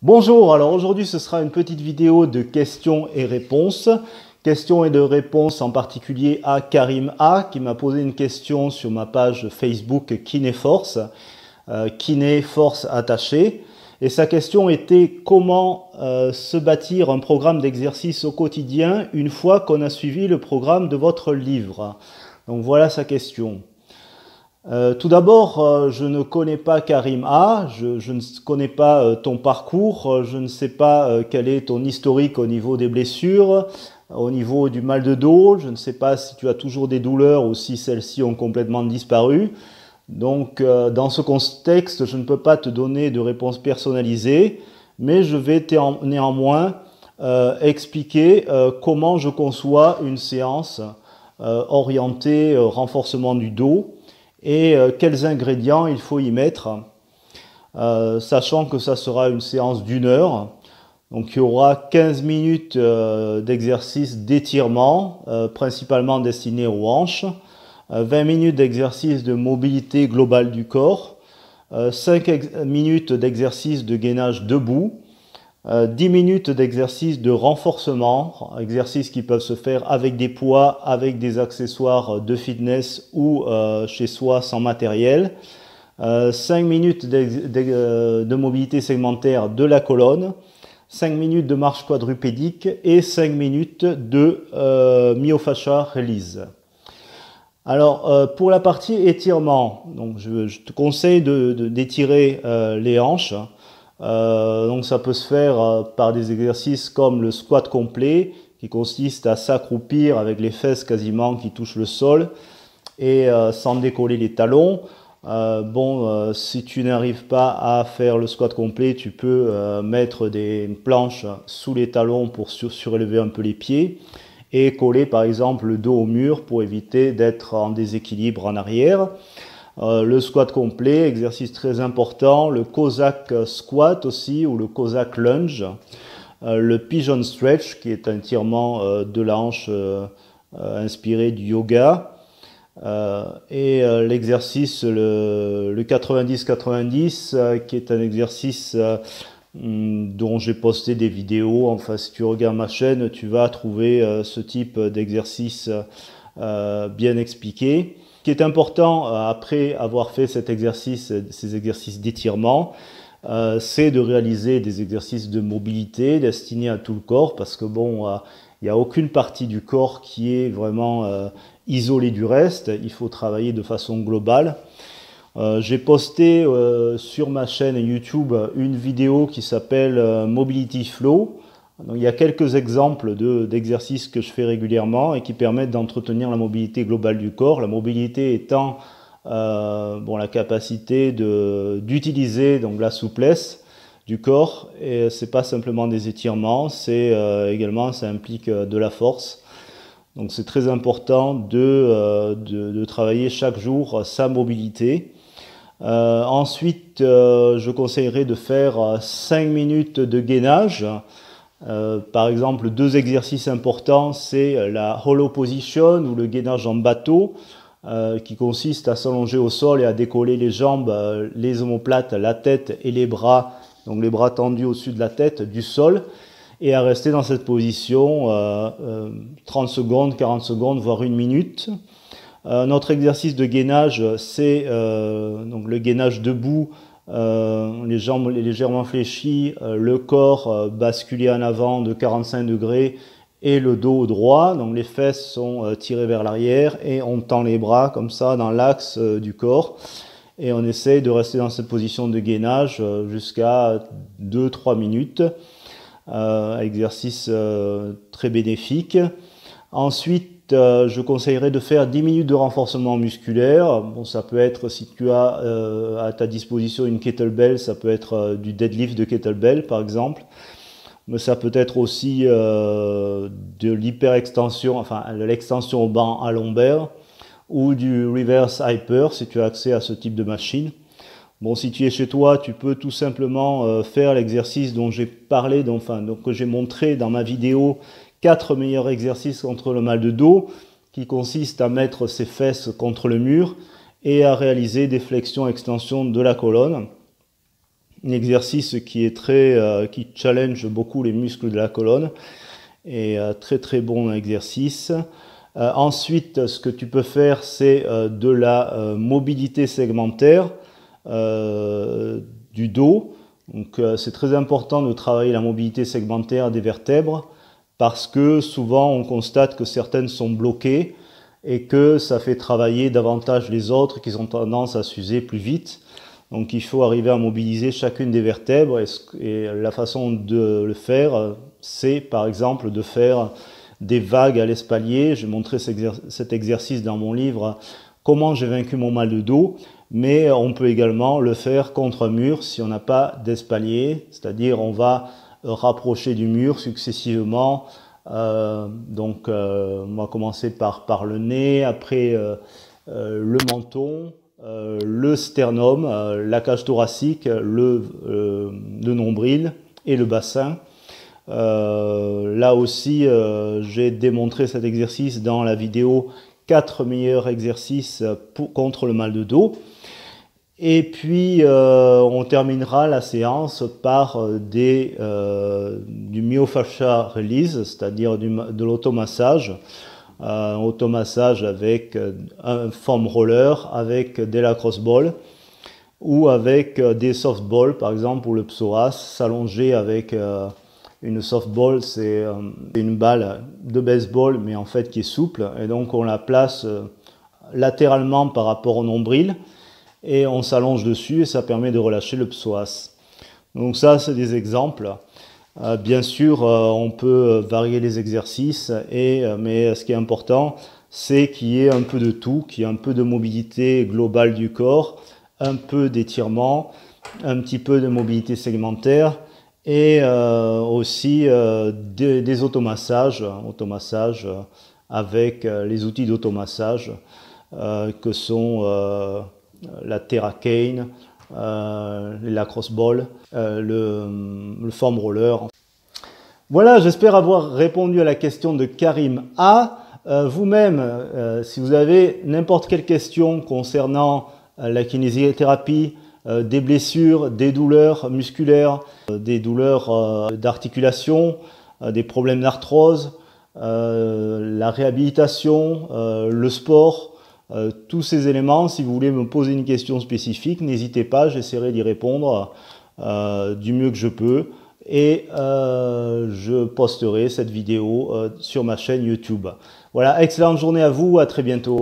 Bonjour, alors aujourd'hui ce sera une petite vidéo de questions et réponses. Questions et de réponses en particulier à Karim A qui m'a posé une question sur ma page Facebook Kinéforce, Kiné Force attachée. Et sa question était comment se bâtir un programme d'exercice au quotidien une fois qu'on a suivi le programme de votre livre. Donc voilà sa question. Tout d'abord, je ne connais pas Karim A, je ne connais pas ton parcours, je ne sais pas quel est ton historique au niveau des blessures, au niveau du mal de dos, je ne sais pas si tu as toujours des douleurs ou si celles-ci ont complètement disparu. Donc, dans ce contexte, je ne peux pas te donner de réponse personnalisée, mais je vais néanmoins expliquer comment je conçois une séance orientée renforcement du dos et quels ingrédients il faut y mettre, sachant que ça sera une séance d'1 heure. Donc il y aura 15 minutes d'exercice d'étirement, principalement destiné aux hanches, 20 minutes d'exercice de mobilité globale du corps, 5 minutes d'exercice de gainage debout, 10 minutes d'exercice de renforcement, exercices qui peuvent se faire avec des poids, avec des accessoires de fitness ou chez soi sans matériel, 5 minutes de mobilité segmentaire de la colonne, 5 minutes de marche quadrupédique et 5 minutes de myofascial release. Alors pour la partie étirement, donc je te conseille d'étirer les hanches. Donc ça peut se faire par des exercices comme le squat complet qui consiste à s'accroupir avec les fesses quasiment qui touchent le sol et sans décoller les talons. Si tu n'arrives pas à faire le squat complet, tu peux mettre des planches sous les talons pour surélever un peu les pieds et coller par exemple le dos au mur pour éviter d'être en déséquilibre en arrière. Le squat complet, exercice très important, le Cossack squat aussi ou le Cossack lunge, le pigeon stretch qui est un étirement de la hanche inspiré du yoga, et l'exercice le 90-90 qui est un exercice dont j'ai posté des vidéos. Enfin, si tu regardes ma chaîne, tu vas trouver ce type d'exercice bien expliqué. Ce qui est important après avoir fait ces exercices d'étirement, c'est de réaliser des exercices de mobilité destinés à tout le corps, parce que il n'y a aucune partie du corps qui est vraiment isolée du reste. Il faut travailler de façon globale. J'ai posté sur ma chaîne YouTube une vidéo qui s'appelle Mobility Flow. Donc, il y a quelques exemples d'exercices que je fais régulièrement et qui permettent d'entretenir la mobilité globale du corps. La mobilité étant la capacité d'utiliser donc la souplesse du corps, et c'est pas simplement des étirements, c'est également ça implique de la force. Donc c'est très important de travailler chaque jour sa mobilité. Ensuite, je conseillerais de faire 5 minutes de gainage. Par exemple, 2 exercices importants, c'est la hollow position ou le gainage en bateau, qui consiste à s'allonger au sol et à décoller les jambes, les omoplates, la tête et les bras, donc les bras tendus au-dessus de la tête du sol, et à rester dans cette position 30 secondes, 40 secondes, voire 1 minute. Notre exercice de gainage, c'est donc le gainage debout, les jambes légèrement fléchies, le corps basculé en avant de 45 degrés et le dos droit. Donc les fesses sont tirées vers l'arrière et on tend les bras comme ça dans l'axe du corps. Et on essaye de rester dans cette position de gainage jusqu'à 2-3 minutes. Exercice très bénéfique. Ensuite, je conseillerais de faire 10 minutes de renforcement musculaire. Bon, ça peut être, si tu as à ta disposition une kettlebell, ça peut être du deadlift de kettlebell par exemple. Mais ça peut être aussi de l'hyperextension, enfin de l'extension au banc à lombaire, ou du reverse hyper si tu as accès à ce type de machine. Bon, si tu es chez toi, tu peux tout simplement faire l'exercice dont j'ai parlé, que j'ai montré dans ma vidéo, 4 meilleurs exercices contre le mal de dos, qui consiste à mettre ses fesses contre le mur et à réaliser des flexions-extensions de la colonne. un exercice qui est qui challenge beaucoup les muscles de la colonne, et très bon exercice. Ensuite, ce que tu peux faire, c'est de la mobilité segmentaire du dos. Donc c'est très important de travailler la mobilité segmentaire des vertèbres, parce que souvent on constate que certaines sont bloquées et que ça fait travailler davantage les autres qui ont tendance à s'user plus vite. Donc il faut arriver à mobiliser chacune des vertèbres, et la façon de le faire, c'est par exemple de faire des vagues à l'espalier. J'ai montré cet exercice dans mon livre « Comment j'ai vaincu mon mal de dos », mais on peut également le faire contre un mur si on n'a pas d'espalier, c'est-à-dire on va rapprocher du mur successivement. On va commencer par le nez, après le menton, le sternum, la cage thoracique, le nombril et le bassin. Là aussi, j'ai démontré cet exercice dans la vidéo 4 meilleurs exercices contre le mal de dos. Et puis, on terminera la séance par du myofascial release, c'est-à-dire de l'automassage. Automassage avec un foam roller, avec des lacrosse balls, ou avec des softballs, par exemple pour le psoas, s'allonger avec une softball, c'est une balle de baseball, mais en fait qui est souple, et donc on la place latéralement par rapport au nombril, et on s'allonge dessus, et ça permet de relâcher le psoas. Donc ça, c'est des exemples. Bien sûr, on peut varier les exercices, mais ce qui est important, c'est qu'il y ait un peu de tout, qu'il y ait un peu de mobilité globale du corps, un peu d'étirement, un petit peu de mobilité segmentaire, et aussi des automassages avec les outils d'automassage que sont la TerraCane, les lacrosse balls, le foam roller. Voilà, j'espère avoir répondu à la question de Karim A. Vous-même, si vous avez n'importe quelle question concernant la kinésithérapie, des blessures, des douleurs musculaires, des douleurs d'articulation, des problèmes d'arthrose, la réhabilitation, le sport, tous ces éléments, si vous voulez me poser une question spécifique, n'hésitez pas, j'essaierai d'y répondre du mieux que je peux, et je posterai cette vidéo sur ma chaîne YouTube. Voilà, excellente journée à vous, à très bientôt.